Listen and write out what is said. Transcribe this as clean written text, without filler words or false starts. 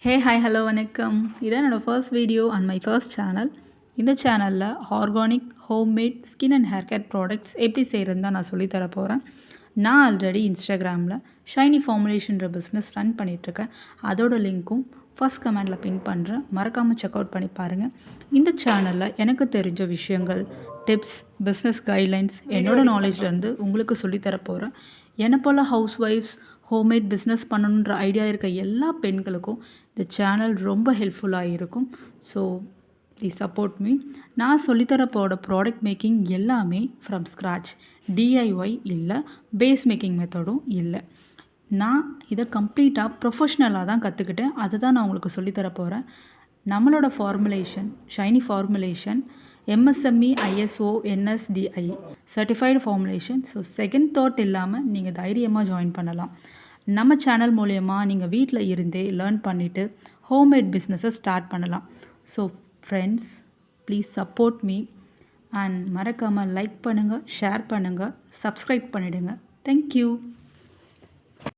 Hey hi hello வணக்கம். இதான் என்னோடய first video and my first channel. இந்த சேனலில் organic homemade skin and hair care products எப்படி செய்கிறதுன்னு தான் நான் சொல்லித்தர போகிறேன். நான் ஆல்ரெடி இன்ஸ்டாகிராமில் ஷைனி ஃபார்முலேஷன்ற பிஸ்னஸ் ரன் பண்ணிகிட்ருக்கேன். அதோட லிங்க்கும் ஃபர்ஸ்ட் கமெண்டில் பின் பண்ணுறேன். மறக்காமல் செக் அவுட் பண்ணி பாருங்கள். இந்த சேனலில் எனக்கு தெரிஞ்ச விஷயங்கள், டிப்ஸ், பிஸ்னஸ் கைட்லைன்ஸ் என்னோடய நாலேஜ்லேருந்து உங்களுக்கு சொல்லித்தர போகிறேன். என்னை போல் ஹவுஸ் ஒய்ஃப்ஸ் ஹோம்மேட் பிஸ்னஸ் பண்ணணுன்ற ஐடியா இருக்க எல்லா பெண்களுக்கும் இந்த சேனல் ரொம்ப ஹெல்ப்ஃபுல்லாக இருக்கும். So please support me. நான் சொல்லித்தர போகிற ப்ராடக்ட் மேக்கிங் எல்லாமே ஃப்ரம் ஸ்க்ராட்ச், டிஐஒய் இல்லை, பேஸ் மேக்கிங் மெத்தடும் இல்லை. நான் இதை கம்ப்ளீட்டாக ப்ரொஃபஷ்னலாக தான் கற்றுக்கிட்டேன். அதை தான் நான் உங்களுக்கு சொல்லித்தர போகிறேன். நம்மளோட formulation shiny formulation MSME ISO NSTI certified formulation. So second thought இல்லாமல் நீங்கள் தைரியமாக ஜாயின் பண்ணலாம். நம்ம சேனல் மூலயமா நீங்கள் வீட்டில் இருந்தே லேர்ன் பண்ணிவிட்டு ஹோம்மேட் பிஸ்னஸை ஸ்டார்ட் பண்ணலாம். So friends, please support me and மறக்காமல் லைக் பண்ணுங்கள், ஷேர் பண்ணுங்கள், சப்ஸ்கிரைப் பண்ணிவிடுங்க. தேங்க்யூ.